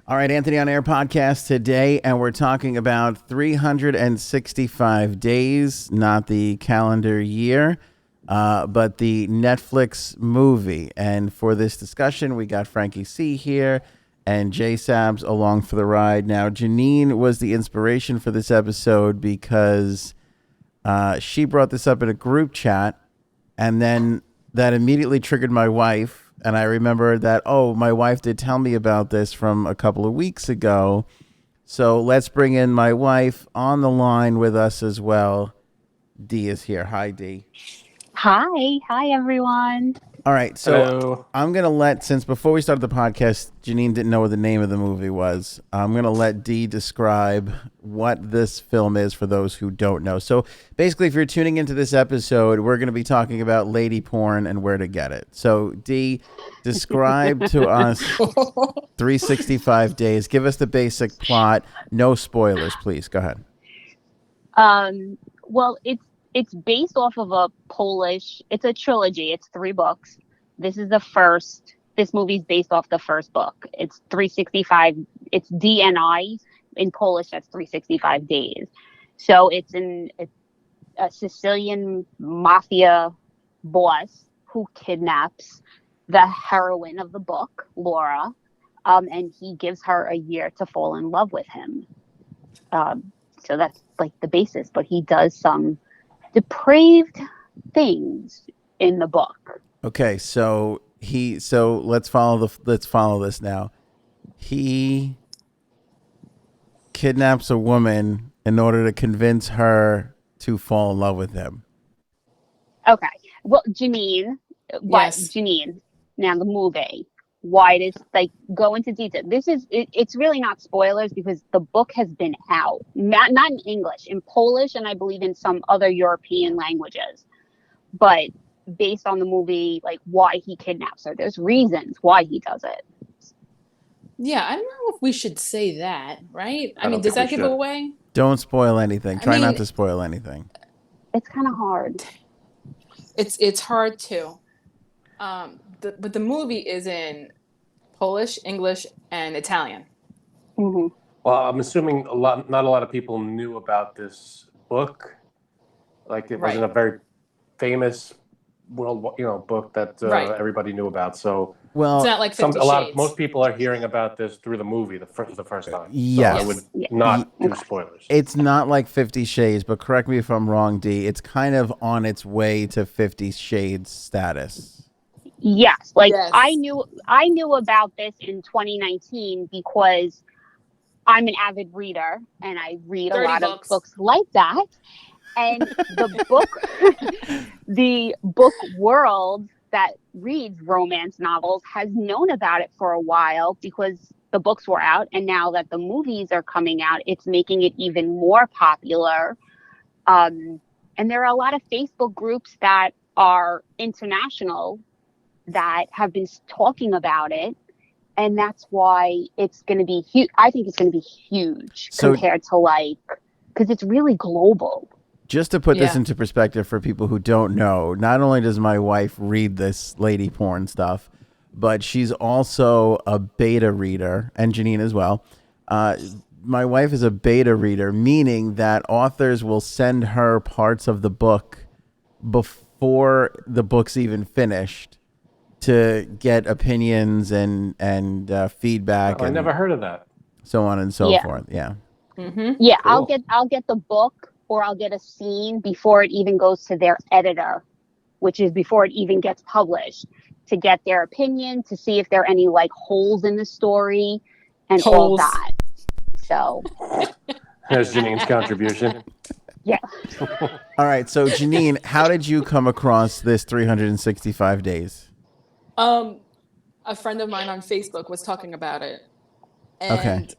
All right, Anthony on Air podcast today, and we're talking about 365 days, not the calendar year, but the Netflix movie. And for this discussion, we got Frankie C here and Jay Sabs along for the ride. Now, Janine was the inspiration for this episode because she brought this up in a group chat, and then that immediately triggered my wife. And I remember that, my wife did tell me about this from a couple of weeks ago. So let's bring in my wife on the line with us as well. Dee is here. Hi, Dee. Hi, everyone. All right, so Hello. I'm going to since before we started the podcast, Janine didn't know what the name of the movie was. I'm going to let Dee describe what this film is for those who don't know. So basically, if you're tuning into this episode, we're going to be talking about lady porn and where to get it. So Dee, describe to us 365 days. Give us the basic plot. No spoilers, please. Go ahead. Well, it's based off of it's a trilogy. It's 3 books. This movie's based off the first book. It's 365. It's DNI. In Polish, that's 365 days. So it's a Sicilian mafia boss who kidnaps the heroine of the book, Laura, and he gives her a year to fall in love with him. So that's like the basis, but he does some depraved things in the book. Okay, so let's follow this now. He kidnaps a woman in order to convince her to fall in love with him. Okay. Well, Janine, now the movie. Why does go into detail? It's really not spoilers because the book has been out, not in English, in Polish, and I believe in some other European languages. But based on the movie, why he kidnaps her, there's reasons why he does it. Yeah, I don't know if we should say that, right? I mean, does that give it away? Don't spoil anything. Try not to spoil anything. It's kind of hard. It's hard to. But the movie is in Polish, English, and Italian. Mm-hmm. Well, I'm assuming not a lot of people knew about this book. It wasn't a very famous book that everybody knew about. So well, it's not like 50 Shades. Most people are hearing about this through the movie the first time. Yes. So I would not do spoilers. It's not like 50 Shades, but correct me if I'm wrong, Dee. It's kind of on its way to 50 Shades status. Yes, Yes. I knew about this in 2019 because I'm an avid reader and I read a lot of books like that. And the book world that reads romance novels has known about it for a while because the books were out, and now that the movies are coming out, it's making it even more popular. And there are a lot of Facebook groups that are international that have been talking about it, and that's why it's going to be huge. I think it's going to be huge compared to because it's really global. Just to put this into perspective for people who don't know, not only does my wife read this lady porn stuff, but she's also a beta reader, and Janine as well. My wife is a beta reader, meaning that authors will send her parts of the book before the book's even finished to get opinions and feedback. I never heard of that. So on and so forth. Yeah. Mm-hmm. Yeah, Cool. I'll get the book, or I'll get a scene before it even goes to their editor, which is before it even gets published, to get their opinion, to see if there are any holes in the story and all that. So There's Janine's contribution. yeah. All right. So Janine, how did you come across this 365 days? A friend of mine on Facebook was talking about it. And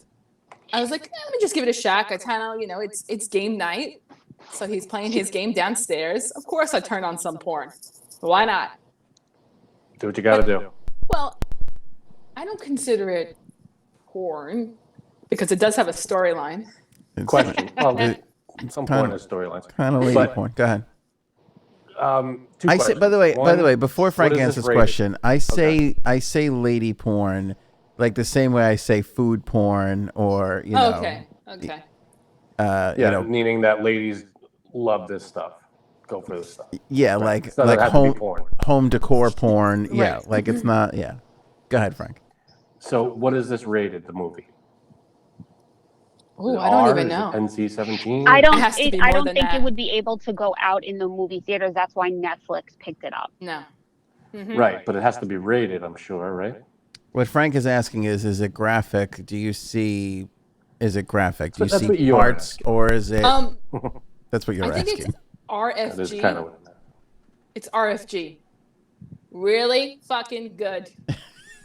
I was like, let me just give it a shot. I kind of, it's game night. So he's playing his game downstairs. Of course I turned on some porn. Why not? Do what you got to do. Well, I don't consider it porn because it does have a storyline. Question. Well, some porn has storylines. Kind of lady porn. Go ahead. Two I say, by the way, before Frank answers this rated? question, I say lady porn like the same way I say food porn or Okay. Meaning that ladies love this stuff. Go for this stuff. Yeah, Right. like So that has to be home porn. home decor porn. Yeah, Right. like it's not. Yeah, go ahead, Frank. So what is this rated? The movie? Oh, I don't even know. NC-17. I don't. It has to be I more don't than think that. it would be able to go out in the movie theaters. That's why Netflix picked it up. No. Mhm. Right, but it has to be rated. I'm sure, right? What Frank is asking is it graphic? Do you see? Is it graphic? Do you That's what see you're parts, asking. or is it? That's what I you're think asking. it's RFG. That is kind of what it meant. It's RFG. Really fucking good.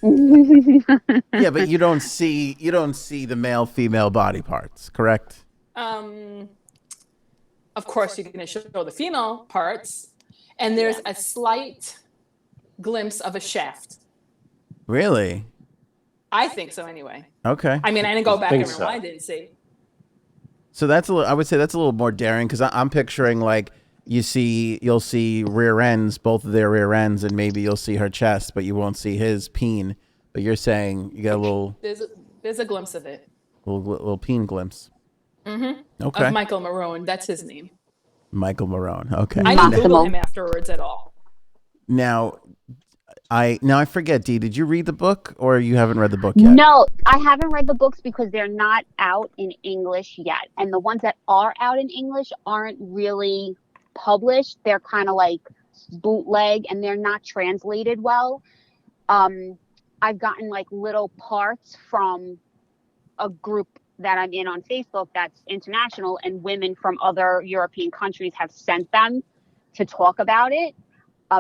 Yeah, but you don't see the male female body parts, correct? Of course, you're going to show the female parts, and there's a slight glimpse of a shaft. Really? I think so, anyway. Okay. I mean, I didn't go back think and so. rewind it and see. So that's a little. I would say that's a little more daring because I'm picturing like you'll see rear ends, both of their rear ends, and maybe you'll see her chest, but you won't see his peen. But you're saying you got a little There's a glimpse of it. little peen glimpse. Mm-hmm. Okay. Of Michael Marone. That's his name. Michael Marone. Okay. I didn't Google Massimo. him afterwards at all. Now I forget. Dee, did you read the book or you haven't read the book yet? No, I haven't read the books because they're not out in English yet, and the ones that are out in English aren't really published. They're kind of like bootleg, and they're not translated well. I've gotten like little parts from a group that I'm in on Facebook that's international, and women from other European countries have sent them to talk about it.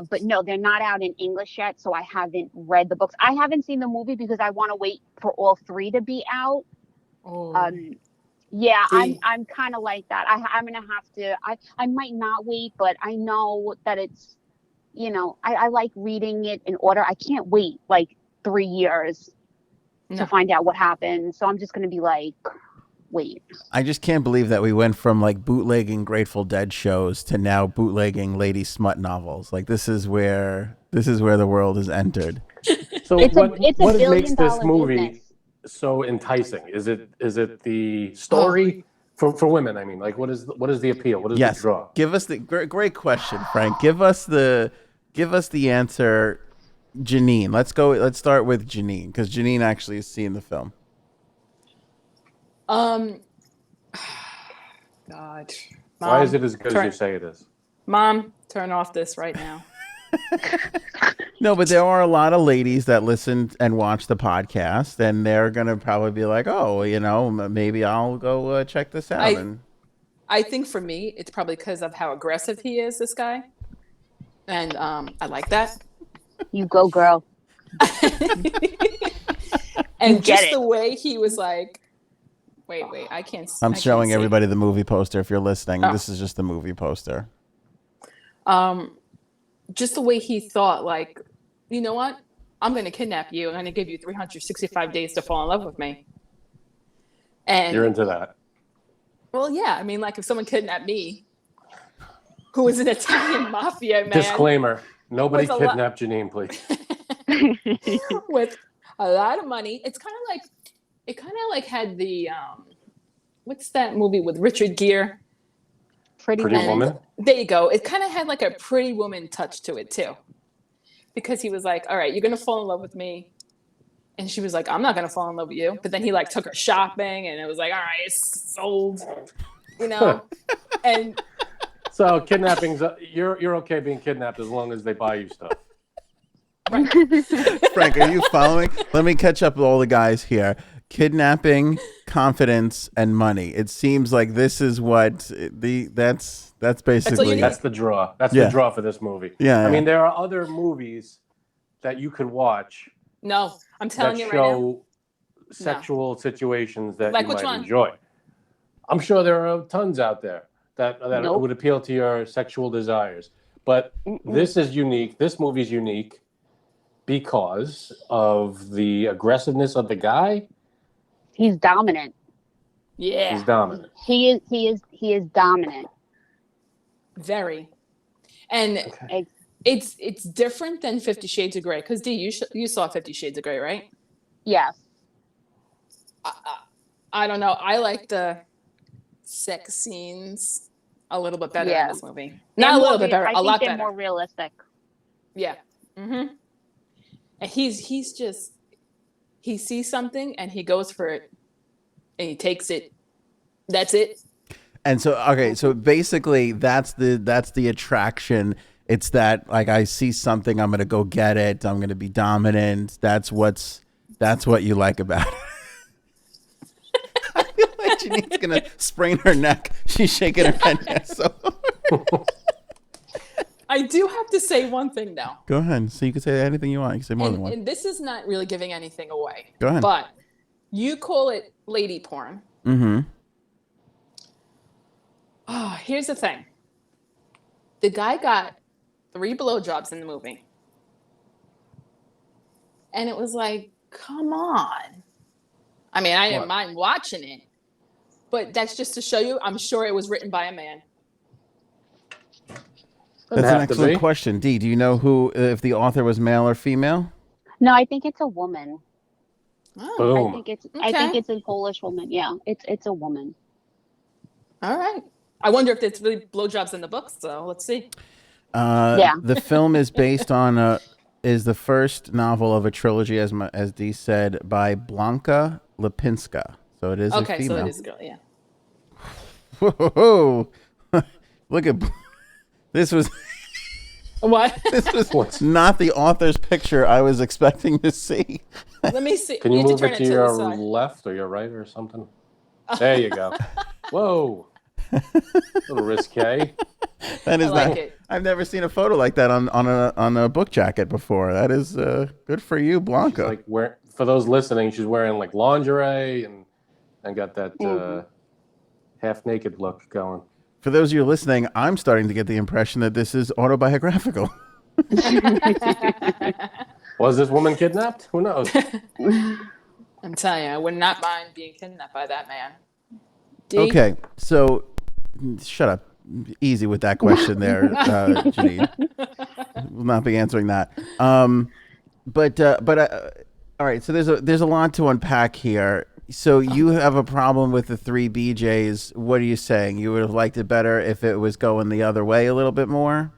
But no, they're not out in English yet, so I haven't read the books. I haven't seen the movie because I want to wait for all three to be out. Oh. Yeah, See? I'm kind of like that. I'm gonna have to. I might not wait, but I know that it's, I like reading it in order. I can't wait like 3 years to find out what happened. So I'm just gonna be like, wait. I just can't believe that we went from like bootlegging Grateful Dead shows to now bootlegging lady smut novels. Like this is where the world has entered. So It's what a makes this billion-dollar movie business. so enticing? Is it the story for women? I mean, like what is the appeal? What is the draw? Give us the great question, Frank. Give us the answer, Janine. Let's start with Janine because Janine actually has seen the film. God. Why is it as good as you say it is? Mom, turn off this right now. No, but there are a lot of ladies that listen and watch the podcast, and they're gonna probably be like, "Oh, maybe I'll go check this out." I think for me, it's probably because of how aggressive he is, this guy, and I like that. You go, girl. And just the way he was like, wait, I can't. I'm showing see. everybody the movie poster. If you're listening, Oh. this is just the movie poster. Just the way he thought, like, you know what? I'm going to kidnap you. I'm going to give you 365 days to fall in love with me. And You're into that. well, yeah. I mean, like if someone kidnapped me, who was an Italian mafia man Disclaimer: nobody With a lot- kidnap Janine, please. with a lot of money, it kind of like had the what's that movie with Richard Gere? Pretty Pretty Woman. Woman. There you go. It kind of had like a Pretty Woman touch to it too, because he was like, "All right, you're gonna fall in love with me," and she was like, "I'm not gonna fall in love with you." But then he like took her shopping, and it was like, "All right, it's sold," And So kidnapping's you're okay being kidnapped as long as they buy you stuff. right, Frank, are you following? Let me catch up with all the guys here. Kidnapping, confidence, and money. It seems like this is what that's basically. That's the draw. That's Yeah. the draw for this movie. Yeah, I mean, there are other movies that you could watch no, I'm that telling you right now. show sexual situations that Like you which might one? enjoy. I'm sure there are tons out there that Nope. would appeal to your sexual desires. But this is unique. This movie's unique because of the aggressiveness of the guy. He's dominant. Yeah, He's dominant. He is dominant. very, and Okay. it's different than 50 Shades of Grey. Because Dee, you saw 50 Shades of Grey, right? Yes. I don't know. I like the sex scenes a little bit better in this movie. Not a little bit better, a lot better. They're more realistic. Yeah. And he's just, he sees something and he goes for it and he takes it. That's it. And so, okay, so basically that's the attraction. It's that, like, I see something, I'm going to go get it. I'm going to be dominant. That's what you like about it. I feel like Janine's going to sprain her neck. She's shaking her head yes, so hard. I do have to say one thing though. Go ahead. So you can say anything you want. You can say more than one. And this is not really giving anything away. Go ahead. But you call it lady porn. Mm-hmm. Oh, here's the thing. The guy got 3 blowjobs in the movie. And it was like, come on. I mean, I didn't mind watching it. But that's just to show you, I'm sure it was written by a man. That's an excellent question. Dee, do you know if the author was male or female? No, I think it's a woman. Oh, Boom. I think it's a Polish woman. Yeah, it's a woman. All right. I wonder if there's really blowjobs in the books, so let's see. The film is based on is the first novel of a trilogy, as Dee said, by Blanka Lipinska. So it is a female. So it is a girl, yeah. Whoa! Look at this was. What? This was not the author's picture I was expecting to see. Let me see. Can you move turn it to the your side. left or your right or something? There you go. Whoa. A little risque. That is I like it. I've never seen a photo like that on a book jacket before. That is good for you, Blanca. Like for those listening, she's wearing like lingerie and got that half naked look going. For those of you listening, I'm starting to get the impression that this is autobiographical. Was this woman kidnapped? Who knows? I'm telling you, I would not mind being kidnapped by that man. Okay, so shut up. Easy with that question there, Janine. We'll not be answering that. But all right. So there's a lot to unpack here. So you have a problem with the 3 BJs. What are you saying? You would have liked it better if it was going the other way a little bit more?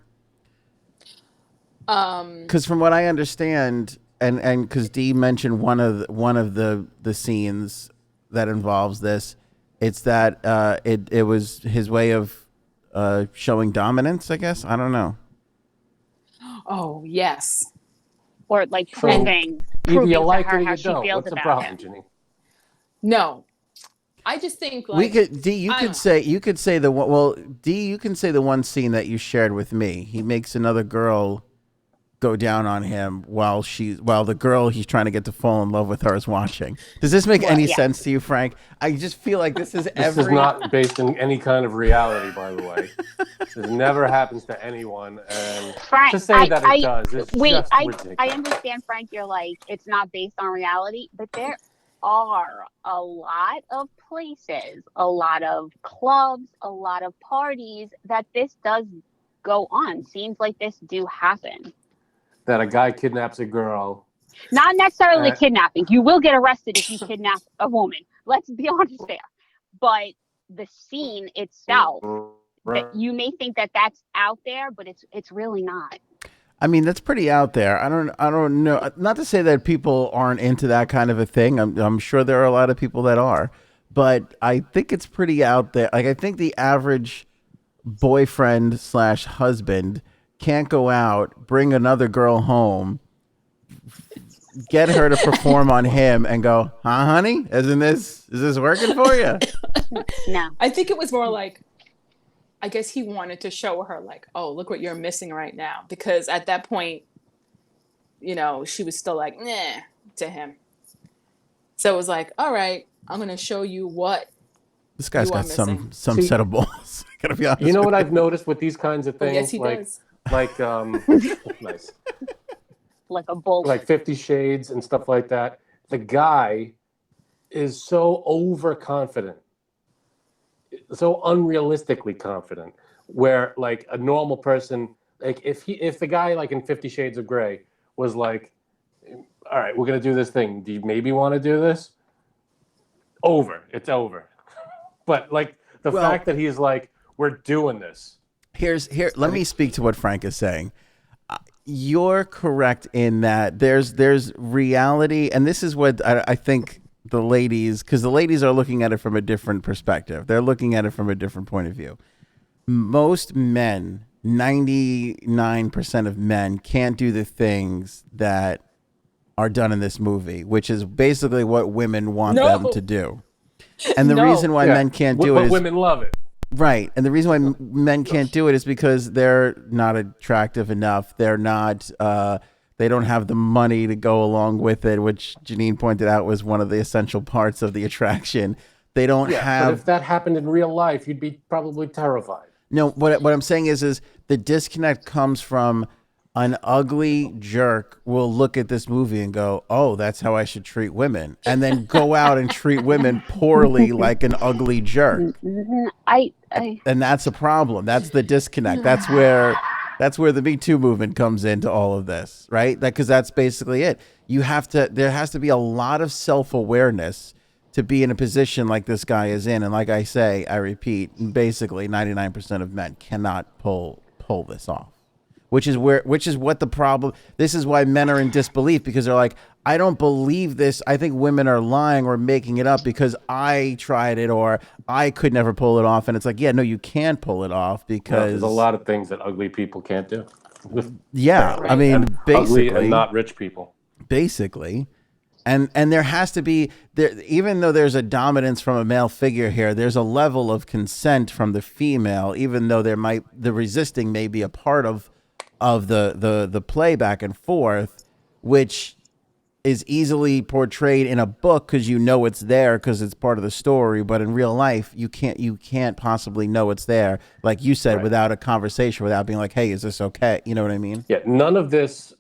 Because from what I understand, and because Dee mentioned one of the scenes that involves this, it's that it was his way of showing dominance, I guess. I don't know. Oh, yes. Or like proving Either you to like her it or how you she don't. feels What's the about problem, him. Janine? No. I just think like We could Dee, you could say the one. Well, Dee, you can say the one scene that you shared with me. He makes another girl go down on him while the girl he's trying to get to fall in love with her is watching. Does this make any sense to you, Frank? I just feel like this is This is not based in any kind of reality, by the way. This never happens to anyone. And Frank, to say that it does is just ridiculous. I understand, Frank. You're like, it's not based on reality, but there are a lot of places, a lot of clubs, a lot of parties that this does go on. Scenes like this do happen. That a guy kidnaps a girl. Not necessarily kidnapping. You will get arrested if you kidnap a woman. Let's be honest there. But the scene itself, that you may think that that's out there, but it's really not. I mean, that's pretty out there. I don't know. Not to say that people aren't into that kind of a thing. I'm sure there are a lot of people that are, but I think it's pretty out there. Like, I think the average boyfriend / husband can't go out, bring another girl home, get her to perform on him, and go, "Huh, honey? Is this working for you?" No. I think it was more like, I guess he wanted to show her like, oh, look what you're missing right now. Because at that point, she was still like, nah, to him. So it was like, all right, I'm going to show you what this guy's got some set of balls. I gotta be honest. You know what I've noticed with these kinds of things? Yes, he does. Like, nice. Like a bull. Like 50 Shades and stuff like that. The guy is so overconfident, so unrealistically confident, where like a normal person, like if the guy like in 50 Shades of Grey was like, all right, we're going to do this thing. Do you maybe want to do this? over. It's over. But like the Well- fact that he's like, we're doing this. Let me speak to what Frank is saying. You're correct in that there's reality, and this is what I think the ladies, because the ladies are looking at it from a different perspective. They're looking at it from a different point of view. Most men, 99% of men, can't do the things that are done in this movie, which is basically what women want them to do. And the No. reason why men can't do but it is women love it. right. And the reason why men can't do it is because they're not attractive enough. They're not, they don't have the money to go along with it, which Janine pointed out was one of the essential parts of the attraction. They don't But have, if that happened in real life, you'd be probably terrified. no, what I'm saying is the disconnect comes from an ugly jerk will look at this movie and go, oh, that's how I should treat women. And then go out and treat women poorly like an ugly jerk. And that's a problem. That's the disconnect. That's where the Me Too movement comes into all of this, right? Because that's basically it. There has to be a lot of self-awareness to be in a position like this guy is in. And like I say, I repeat, basically 99% of men cannot pull this off. Which is what the problem. This is why men are in disbelief, because they're like, I don't believe this. I think women are lying or making it up because I tried it or I could never pull it off. And it's like, yeah, no, you can pull it off because There's a lot of things that ugly people can't do. yeah, I mean, And basically, ugly and not rich people. basically. And there has to be there, even though there's a dominance from a male figure here, there's a level of consent from the female, even though the resisting may be a part of the play back and forth, which is easily portrayed in a book because you know it's there because it's part of the story. But in real life, you can't possibly know it's there, like you said, without a conversation, without being like, hey, is this okay? You know what I mean? Yeah, none of this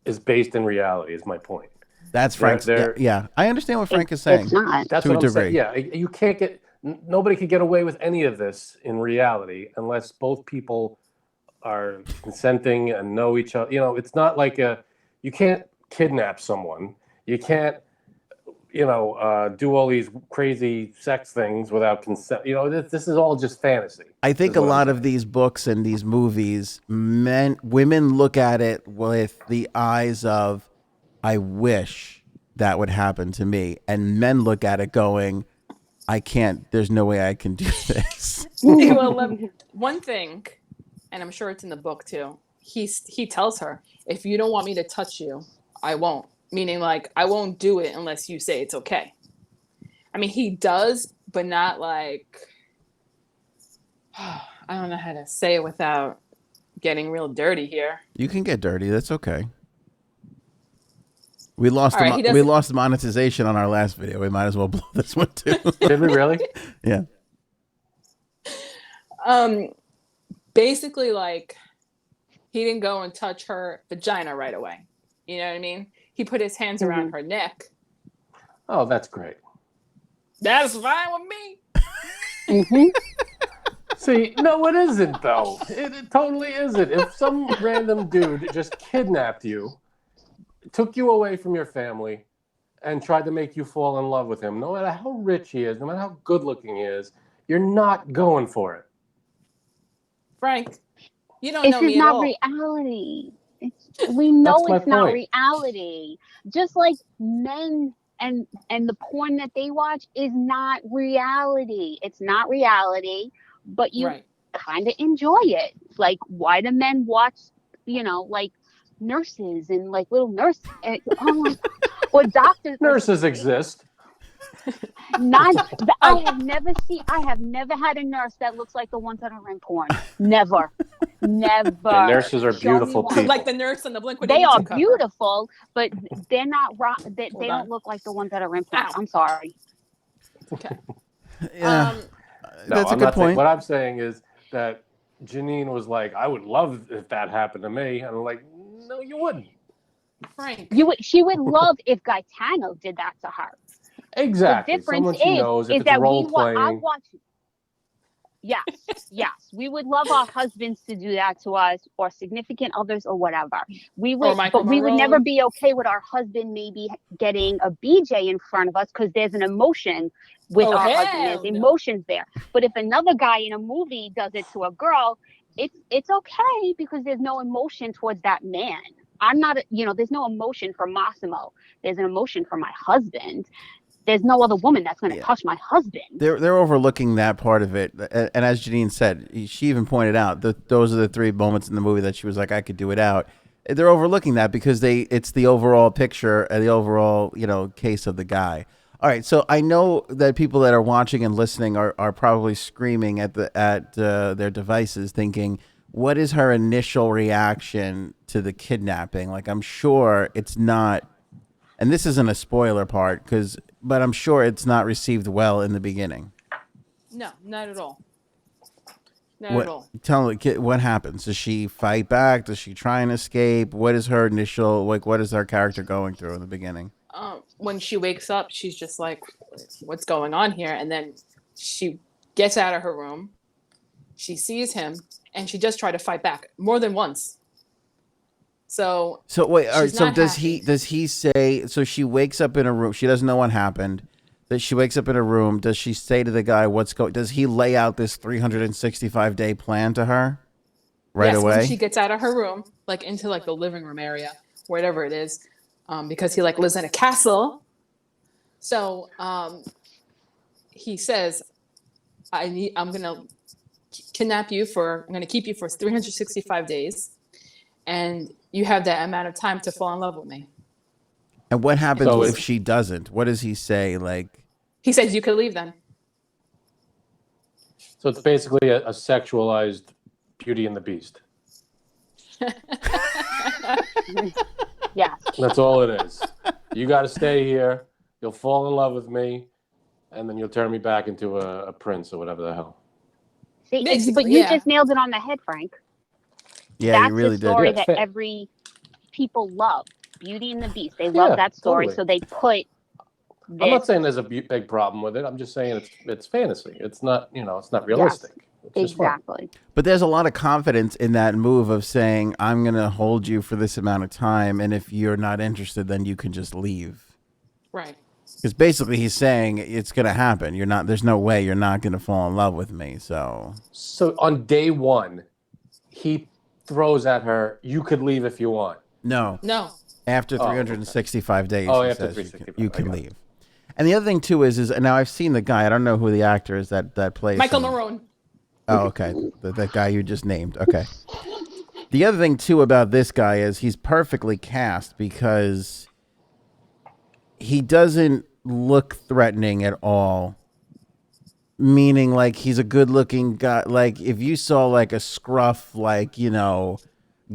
is based in reality, is my point. That's Frank's. Yeah, I understand what Frank is saying. It's not. That's To a what I'm degree. saying. Yeah, you can't nobody can get away with any of this in reality unless both people are consenting and know each other. You know, it's not like you can't kidnap someone. You can't, do all these crazy sex things without consent. You know, this is all just fantasy. I think a lot of these books and these movies, women look at it with the eyes of, I wish that would happen to me. And men look at it going, I can't, there's no way I can do this. Well, one thing, and I'm sure it's in the book too, he tells her, if you don't want me to touch you, I won't. Meaning like, I won't do it unless you say it's okay. I mean, he does, but not like, I don't know how to say it without getting real dirty here. You can get dirty. That's okay. We lost All right, we lost monetization on our last video. We might as well blow this one too. Did we really? Yeah. Basically, like, he didn't go and touch her vagina right away. You know what I mean? He put his hands around her neck. Oh, that's great. That's fine with me. See, no, it isn't though. It totally isn't. If some random dude just kidnapped you, took you away from your family, and tried to make you fall in love with him, no matter how rich he is, no matter how good looking he is, you're not going for it. Frank, you don't know me This is at not all. reality. We know That's my it's not point. reality. Just like men and the porn that they watch is not reality. It's not reality, but you Right. kind of enjoy it. Like, why do men watch, like nurses and like little nurses or doctors? Nurses exist. I have never had a nurse that looks like the ones that are in porn. Never. And nurses are Show me beautiful one. people. Like the nurse on the Blink-182 They are cover. beautiful, but they're not they Hold don't on. look like the ones that are in porn. Ow. I'm sorry. Okay. Yeah. No, That's a I'm good not saying- point. what I'm saying is that Janine was like, I would love if that happened to me. And I'm like, no, you wouldn't. Frank. She would love if Gaetano did that to her. Exactly. The difference Someone she knows, if is it's that role I playing. watch. Yes, yes. We would love our husbands to do that to us, or significant others, or whatever. We would, Michael but we would never Malone. be okay with our husband maybe getting a BJ in front of us because there's an emotion with Oh, our husband. hell There's no. emotions there. But if another guy in a movie does it to a girl, it's okay because there's no emotion towards that man. I'm not, there's no emotion for Massimo. There's an emotion for my husband. There's no other woman that's going to touch my husband. They're overlooking that part of it, and as Janine said, she even pointed out that those are the 3 moments in the movie that she was like, I could do it out. They're overlooking that because it's the overall picture and the overall case of the guy. All right, so I know that people that are watching and listening are probably screaming at their devices, thinking, what is her initial reaction to the kidnapping? Like, I'm sure it's not, and this isn't a spoiler part, but I'm sure it's not received well in the beginning. No, not at all. Not at all. Tell me, what happens? Does she fight back? Does she try and escape? What is her initial, what is her character going through in the beginning? When she wakes up, she's just like, what's going on here? And then she gets out of her room. She sees him, and she does try to fight back more than once. So wait, all right, so does happy. he say, so she wakes up in a room, she doesn't know what happened, that she wakes up in a room, does she say to the guy does he lay out this 365-day plan to her right away? When she gets out of her room, like into like the living room area, whatever it is, because he like lives in a castle. So he says, I'm gonna kidnap you I'm gonna keep you for 365 days, and you have that amount of time to fall in love with me. And what happens if she doesn't? What does he say? Like, he says you could leave then. So it's basically a sexualized Beauty and the Beast. Yeah. That's all it is. You got to stay here. You'll fall in love with me, and then you'll turn me back into a prince or whatever the hell. See, but you just nailed it on the head, Frank. Yeah, that's you really the story did. that every people love. Beauty and the Beast. They love that story, totally. So they put. I'm not saying there's a big problem with it. I'm just saying it's fantasy. It's not it's not realistic. Yes, exactly. But there's a lot of confidence in that move of saying, I'm going to hold you for this amount of time, and if you're not interested, then you can just leave. Right. Because basically he's saying it's going to happen. There's no way you're not going to fall in love with me. So on day 1, he throws at her, you could leave if you want. No. After 365 days, he says you can leave. And the other thing too is now I've seen the guy. I don't know who the actor is that plays Michael him. Malone. Oh, okay. That guy you just named. Okay. The other thing too about this guy is he's perfectly cast because he doesn't look threatening at all. Meaning, like, he's a good-looking guy. Like, if you saw like a scruff, like,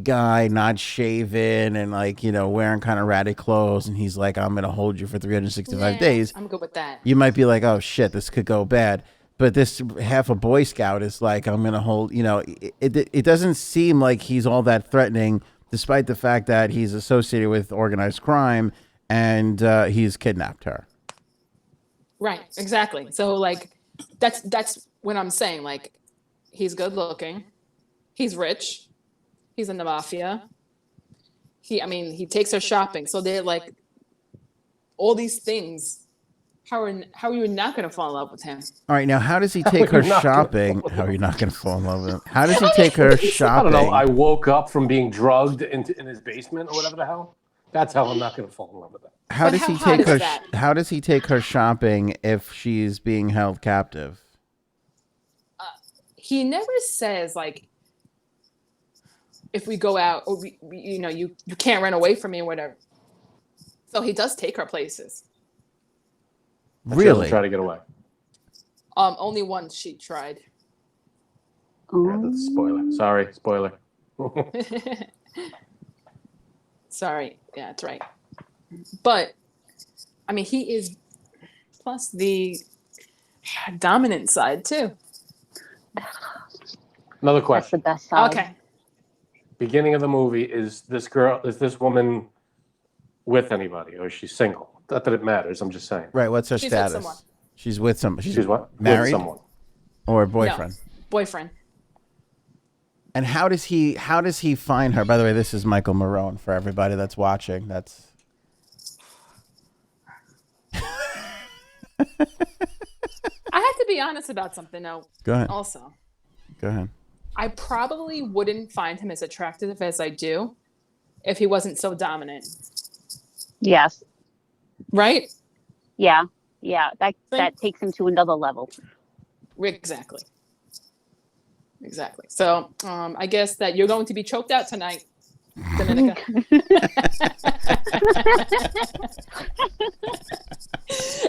guy not shaven and like wearing kind of ratty clothes, and he's like, I'm gonna hold you for 365 days. I'm good with that. You might be like, oh shit, this could go bad. But this half a Boy Scout is like, I'm gonna hold. It doesn't seem like he's all that threatening, despite the fact that he's associated with organized crime and he's kidnapped her. Right. Exactly. So like, that's what I'm saying. Like, he's good looking, he's rich. He's in the mafia. He takes her shopping. So they're like, all these things. How are you not going to fall in love with him? All right, now how does he take her shopping? How are you not going to fall in love with him? How does he take her shopping? I don't know. I woke up from being drugged in his basement or whatever the hell. That's how I'm not going to fall in love with him. How does he take her shopping if she's being held captive? He never says like, if we go out, or you can't run away from me or whatever. So he does take her places. Really? Try to get away. Only once she tried. Yeah, that's a spoiler. Sorry, spoiler. Sorry. Yeah, that's right. But he is plus the dominant side too. Another question. That's the best side. Okay. Beginning of the movie, is this woman with anybody, or is she single? Not that it matters. I'm just saying. Right. What's her She's status? with someone. She's with somebody. She's what? Married? With someone. Or boyfriend? Boyfriend. And how does he find her? By the way, this is Michael Marone for everybody that's watching. That's I have to be honest about something though. Go ahead. Also, Go ahead. I probably wouldn't find him as attractive as I do if he wasn't so dominant. Yes. Right? Yeah. Yeah. That takes him to another level. Exactly. So I guess that you're going to be choked out tonight, Dominica.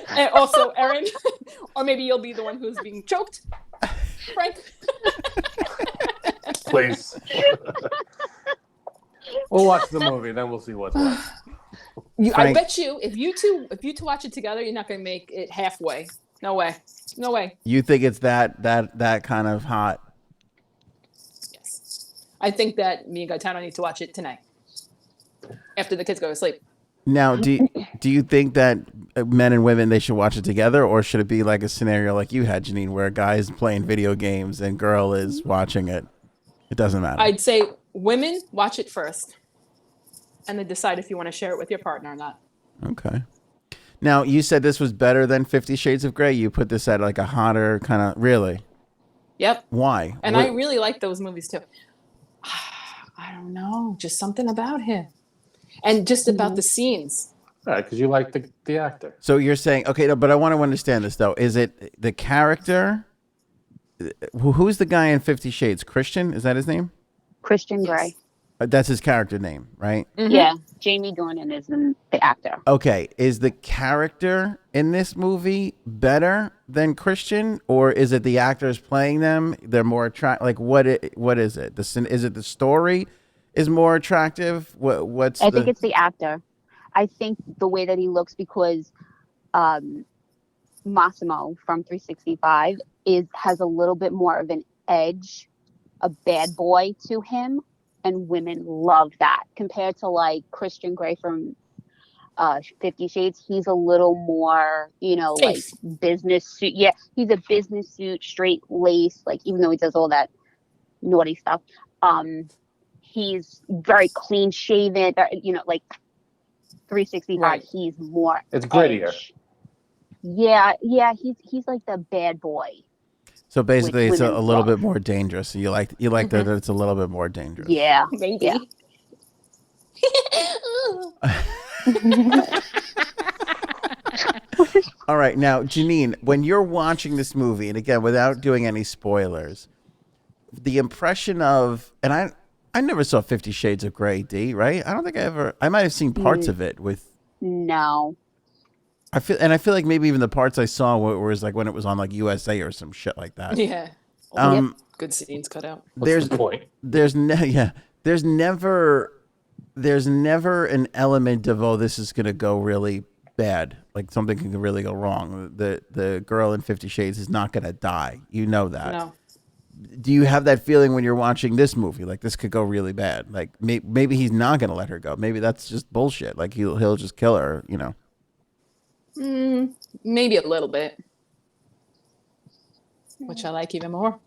And also, Erin, or maybe you'll be the one who's being choked, Frank. Please. We'll watch the movie, then we'll see what's what. I Frank. bet you, if you two watch it together, you're not going to make it halfway. No way. You think it's that kind of hot? Yes, I think that me and Gaetano need to watch it tonight after the kids go to sleep. Now, do you think that men and women, they should watch it together, or should it be like a scenario like you had, Janine, where a guy is playing video games and girl is watching it? It doesn't matter. I'd say women watch it first, and then decide if you want to share it with your partner or not. Okay. Now, you said this was better than 50 Shades of Grey. You put this at like a hotter kind of, really? Yep. Why? And I really like those movies too. I don't know, just something about him, and just about the scenes. All right, because you like the actor. So you're saying, okay, no, but I want to understand this though. Is it the character? Who's the guy in 50 Shades? Christian? Is that his name? Christian Grey. That's his character name, right? Mhm. Yeah. Jamie Dornan is the actor. Okay, is the character in this movie better than Christian, or is it the actors playing them? They're more attractive. Like, what is it? Is it the story is more attractive? I think it's the actor. I think the way that he looks, because Massimo from 365 has a little bit more of an edge, a bad boy to him, and women love that compared to like Christian Grey from 50 Shades. He's a little more, like Safe. business suit. Yeah, he's a business suit, straight lace. Like, even though he does all that naughty stuff, he's very clean shaven. Like 365. Right. He's more. It's grittier. edge. Yeah. He's like the bad boy. So basically, it's a women little love. bit more dangerous. You like that it's a little bit more dangerous. Yeah. Maybe. Yeah. All right, now Janine, when you're watching this movie, and again, without doing any spoilers, the impression of, and I never saw 50 Shades of Grey, D, right? I don't think I might have seen parts of it with. No. I feel like maybe even the parts I saw was like when it was on like USA or some shit like that. Yeah. Good scenes cut out. What's the point? There's never an element of, oh, this is gonna go really bad, like something can really go wrong. The girl in 50 Shades is not gonna die. You know that. No. Do you have that feeling when you're watching this movie? Like, this could go really bad. Like, maybe he's not gonna let her go. Maybe that's just bullshit. Like, he'll just kill her. Maybe a little bit, which I like even more.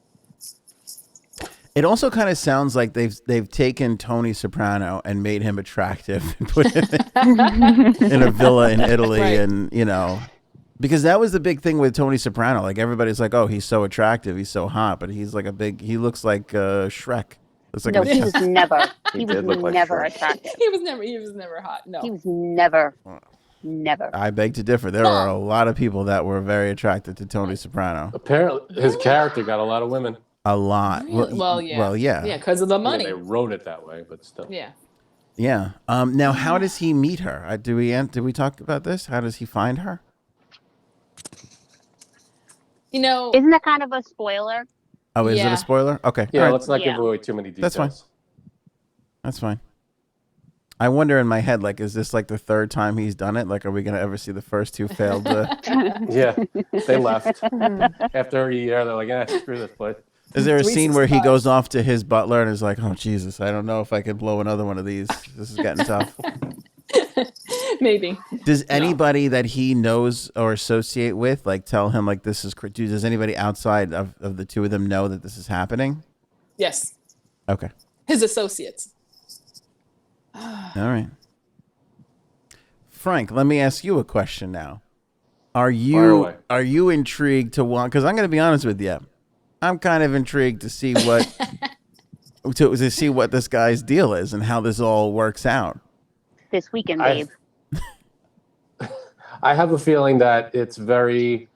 It also kind of sounds like they've taken Tony Soprano and made him attractive and put him in a villa in Italy, Right. and because that was the big thing with Tony Soprano. Like, everybody's like, oh, he's so attractive, he's so hot, but he's like he looks like Shrek. Looks like No, he was never. He He did was look like never Shrek. attractive. He was never hot. No. He was never. I beg to differ. There are a lot of people that were very attracted to Tony Soprano. Apparently, his character got a lot of women. A lot. Well, yeah. Well, yeah. Yeah, because of the I mean, money. they wrote it that way, but still. Yeah. Yeah. Now, how does he meet her? Did we talk about this? How does he find her? Isn't that kind of a spoiler? Oh, is it Yeah. a spoiler? Okay. Yeah, All right. let's not Yeah. give away too many details. That's fine. That's fine. I wonder in my head, like, is this like the third time he's done it? Like, are we going to ever see the first two failed? Yeah, they left after a year. They're like, screw this place. Is there a scene where he 365. goes off to his butler and is like, oh, Jesus, I don't know if I could blow another one of these. This is getting tough. Maybe. Does anybody that he knows or associate with like tell him like this is? Does anybody outside of the two of them know that this is happening? Yes. Okay. His associates. All right. Frank, let me ask you a question now. Are you intrigued to want? Because I'm going to be honest with you, I'm kind of intrigued to see what to see what this guy's deal is and how this all works out. This weekend, babe. I have a feeling that it's very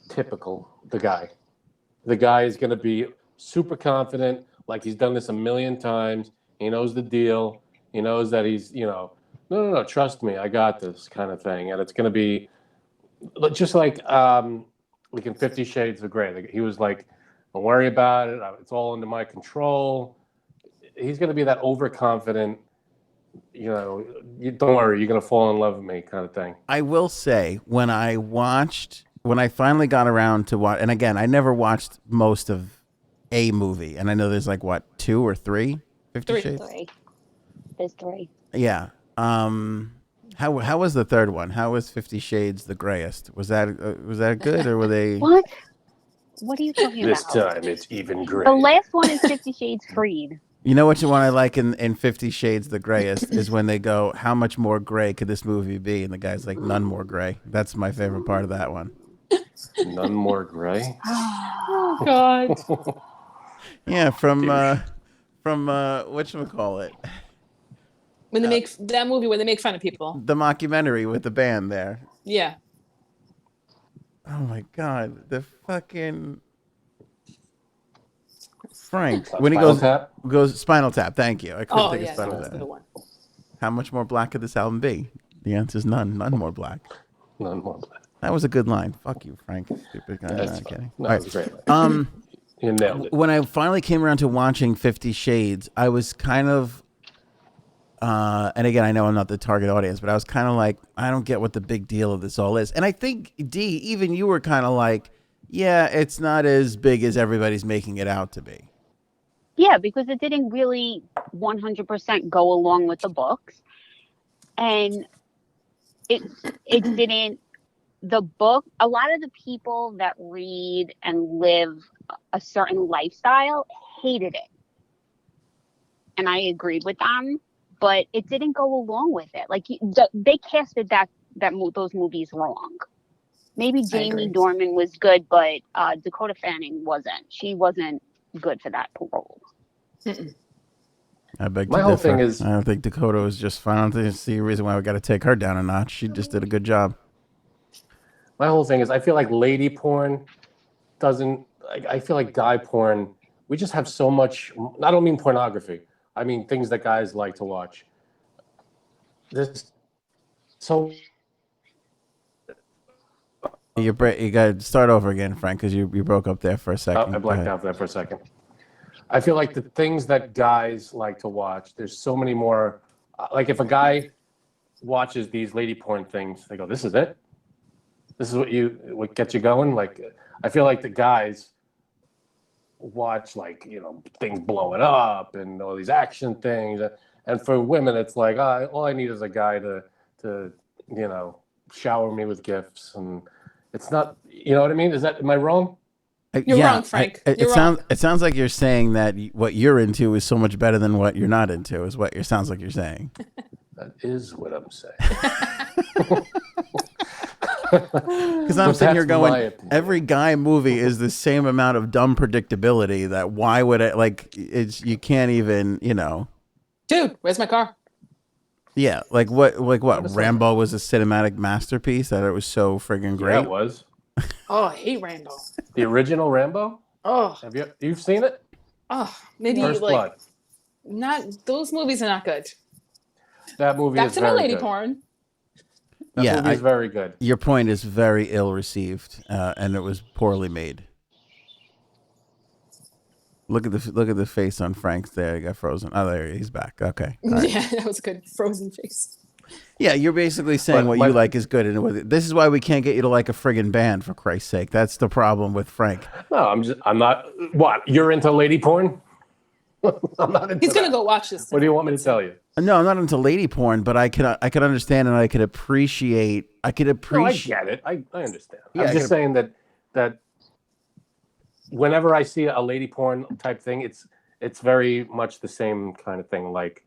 typical. The guy is going to be super confident, like he's done this a million times. He knows the deal. He knows that he's, no, trust me, I got this kind of thing. And it's going to be just like in 50 Shades of Grey. Like, he was like, don't worry about it. It's all under my control. He's going to be that overconfident, don't worry, you're going to fall in love with me kind of thing. I will say, when I finally got around to watch, and again, I never watched most of a movie, and I know there's like, what, 2 or 3? 50 Shades? 3. There's 3. Yeah. How was the third one? How was 50 Shades the Grayest? Was that good, or were they? What? What are you talking This about? time it's even great. The last one is 50 Shades Freed. You know what one I like in 50 Shades the Grayest is when they go, how much more gray could this movie be? And the guy's like, none more gray. That's my favorite part of that one. None more gray. Oh God. Yeah, from whatchamacallit? When they make that movie where they make fun of people. The mockumentary with the band there. Yeah. Oh my God, the fucking Frank when he goes Spinal Tap. Thank you. I couldn't think of Spinal that's Tap. the one. How much more black could this album be? The answer is none. None more black. None more black. That was a good line. Fuck you, Frank. Stupid guy. That's I'm kidding. No, All it was right. great. You nailed it. When I finally came around to watching 50 Shades, I was kind of, and again, I know I'm not the target audience, but I was kind of like, I don't get what the big deal of this all is. And I think, D, even you were kind of like, yeah, it's not as big as everybody's making it out to be. Yeah, because it didn't really 100% go along with the books. And it didn't, the book, a lot of the people that read and live a certain lifestyle hated it. And I agreed with them, but it didn't go along with it. Like, they casted those movies wrong. Maybe Jamie Dornan was good, but Dakota Fanning wasn't. She wasn't good for that role. I beg to My whole differ. thing is- I don't think Dakota was just fine. I don't see a reason why we got to take her down a notch. She just did a good job. My whole thing is, I feel like lady porn doesn't. I feel like guy porn. We just have so much. I don't mean pornography. I mean things that guys like to watch. This so. You got to start over again, Frank, because you broke up there for a second. I blacked out there for a second. I feel like the things that guys like to watch, there's so many more. Like if a guy watches these lady porn things, they go, "This is it. This is what gets you going." Like I feel like the guys watch things blowing up and all these action things, and for women, it's like all I need is a guy to shower me with gifts, and it's not. You know what I mean? Am I wrong? You're wrong, Frank. It sounds like you're saying that what you're into is so much better than what you're not into. Is what it sounds like you're saying. That is what I'm saying. Because I'm sitting here going, every guy movie is the same amount of dumb predictability. That why would it you can't even Dude, where's my car? Yeah, like what Rambo was a cinematic masterpiece that it was so friggin' great. Yeah, it was. Oh, I hate Rambo. The original Rambo? Oh, You've seen it? oh, maybe First Blood. not those movies are not good. That movie Back is to my very lady good. porn. That movie is very good. Your point is very ill received, and it was poorly made. Look at the face on Frank's there. He got frozen. Oh, there he's back. Okay. All right. Yeah, that was a good frozen face. Yeah, you're basically saying what you like is good, and this is why we can't get you to like a friggin' band, for Christ's sake. That's the problem with Frank. No, I'm not. What? You're into lady porn? I'm not into He's gonna that. go watch this. What do you tonight. want me to tell you? No, I'm not into lady porn, but I could understand and I could appreciate. No, I get it. I understand. Yeah, I I'm just could- saying that whenever I see a lady porn type thing, it's very much the same kind of thing. Like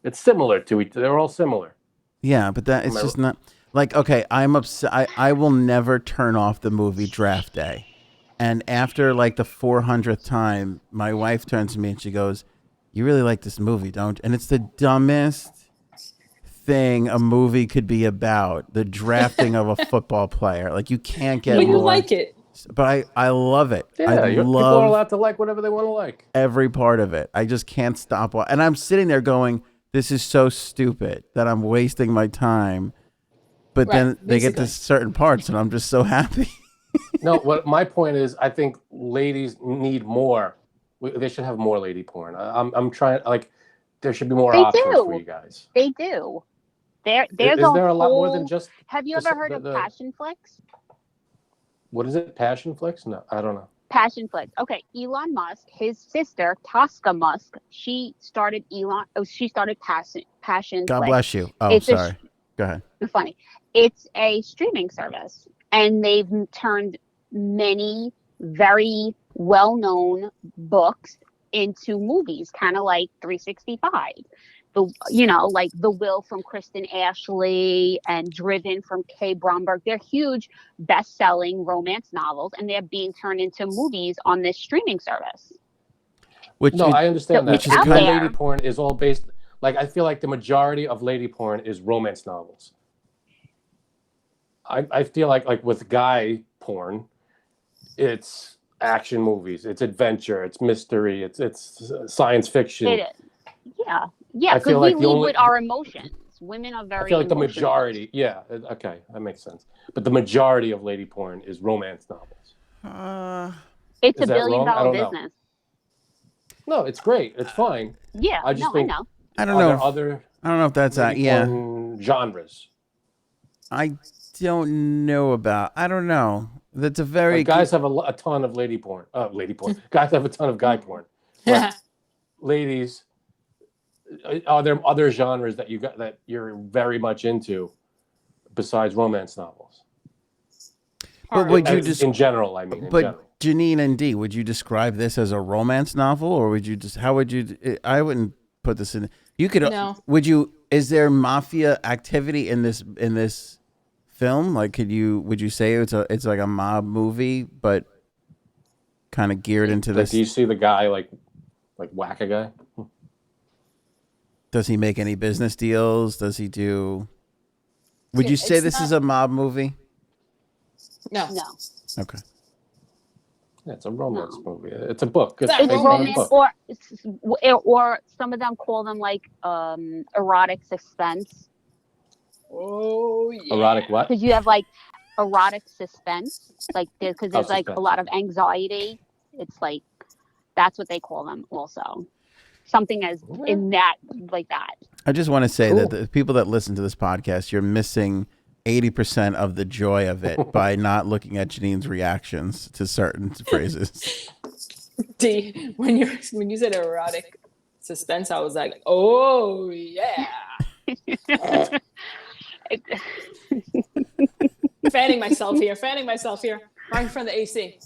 it's similar to each. They're all similar. Yeah, but that it's Am I just not like okay. I'm upset. I will never turn off the movie Draft Day, and after like the 400th time, my wife turns to me and she goes, "You really like this movie, don't?" And it's the dumbest thing a movie could be about: the drafting of a football player. Like you can't get But you more. like it. But I love it. Yeah, I people are love allowed to like whatever they want to like. every part of it. I just can't stop. And I'm sitting there going, this is so stupid that I'm wasting my time. But Right, then they get to basically. certain parts and I'm just so happy. No, what my point is, I think ladies need more. They should have more lady porn. I'm trying, like, there should be more They options do. for you guys. They do. There's Is there a lot more whole- than just, Have you just ever heard the- of the- Passion Flicks? what is it, Passion Flicks? No, I don't know. Passion Flicks. Okay, Elon Musk, his sister Tosca Musk, she started Passion God Flicks. bless you. Oh, It's a sorry. Go ahead. Funny. It's a streaming service, and they've turned many very well-known books into movies, kind of like 365. Like The Will from Kristen Ashley and Driven from Kay Bromberg. They're huge best-selling romance novels, and they're being turned into movies on this streaming service. Which No, I understand that. which is But kind of- lady porn is all based, like, I feel like the majority of lady porn is romance novels. I feel like with guy porn, it's action movies, it's adventure, it's mystery, it's science fiction. It is. Yeah, I because feel we like the lead only- with our emotions. Women are very I feel like the emotional. majority, yeah, okay, that makes sense. But the majority of lady porn is romance novels. It's Is a that wrong? I billion-dollar don't know. business. No, it's great, it's fine. Yeah, I just I think- know. I don't Are know. there other I don't know if that's lady yeah. porn genres? I don't know about. I don't know. That's a very Like guys have a ton of lady porn. Guys have a ton of guy porn. But ladies, are there other genres that that you're very much into besides romance novels? But would you As- just in general, I mean, in But general. Janine and Dee, would you describe this as a romance novel, or would you just? How would you? I wouldn't put this in. You could. No. Would you? Is there mafia activity in this film? Like, would you say it's like a mob movie, but kind of geared into Like, this? do you see the guy like whack a guy? Does he make any business deals? Does he do? Would Yeah, you say it's this not- is a mob movie? No. No. Okay. Yeah, it's a romance movie. It's a book. It's It's based It's on a romance, book. or some of them call them like erotic suspense, Oh yeah. Erotic what? because you have like erotic suspense, like because there's like a suspense. lot of anxiety. It's like that's what they call them also. Something as in that like that. I just want to say that Cool. the people that listen to this podcast, you're missing 80% of the joy of it by not looking at Janine's reactions to certain phrases. D, when you said erotic suspense, I was like, oh yeah. fanning myself here, right in front of the AC.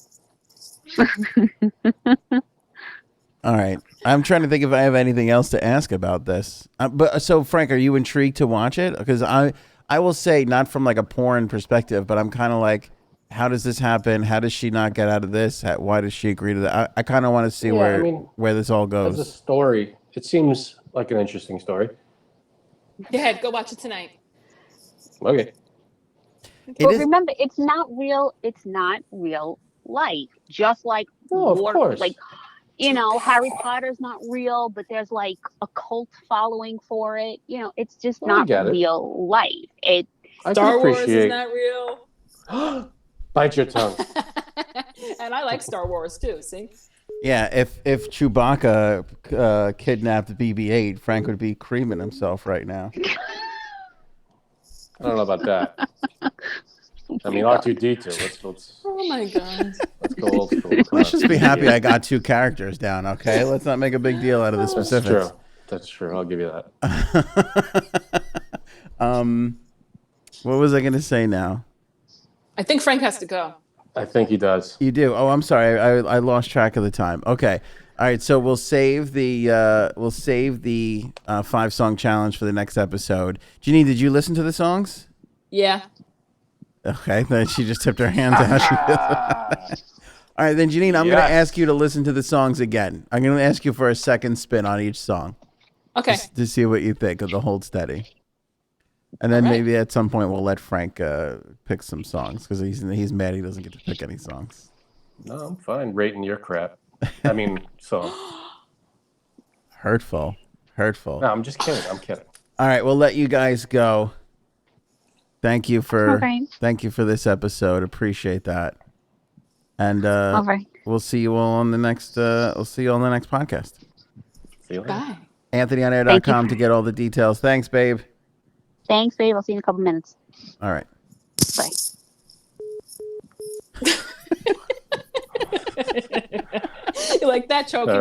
All right. I'm trying to think if I have anything else to ask about this. But so, Frank, are you intrigued to watch it? Because I will say, not from like a porn perspective, but I'm kind of like, how does this happen? How does she not get out of this? Why does she agree to that? I kind of want to see Yeah, I mean, where this all As a goes. story, it seems like an interesting story. Go ahead, go watch it tonight. Okay. It But is- remember, it's not real. It's not real life. Just like No, of course. like Harry Potter's not real, but there's like a cult following for it. It's just Well, I not get it. real life. It I Star can Wars is appreciate. not real. Bite your tongue. And I like Star Wars too, see? Yeah, if Chewbacca kidnapped BB-8, Frank would be creaming himself right now. I don't know about that. I mean, R2D2. Let's Oh my god. Let's go old school. Come Let's on. just be happy I got 2 characters down, okay? Let's not make a big deal out of the That's specifics. true. That's true. I'll give you that. What was I going to say now? I think Frank has to go. I think he does. You do. Oh, I'm sorry. I lost track of the time. Okay. All right. So we'll save the 5-song challenge for the next episode. Jeanine, did you listen to the songs? Yeah. Okay. Then she just tipped her hand down. All right. Then Jeanine, I'm going to ask you to listen to the songs again. I'm going to ask you for a second spin on each song. Okay. Just to see what you think of the Hold Steady. And then maybe at some point we'll let Frank pick some songs because he's mad he doesn't get to pick any songs. No, I'm fine rating your crap. I mean, so. Hurtful. No, I'm just kidding. I'm kidding. All right, we'll let you guys go. Thank you for this episode. Appreciate that. And All right. we'll see you all on the next podcast. See you later. Bye. AnthonyOnAir.com to get all the details. Thanks, babe. Thanks, babe. I'll see you in a couple minutes. All right. Bye. You like that choking?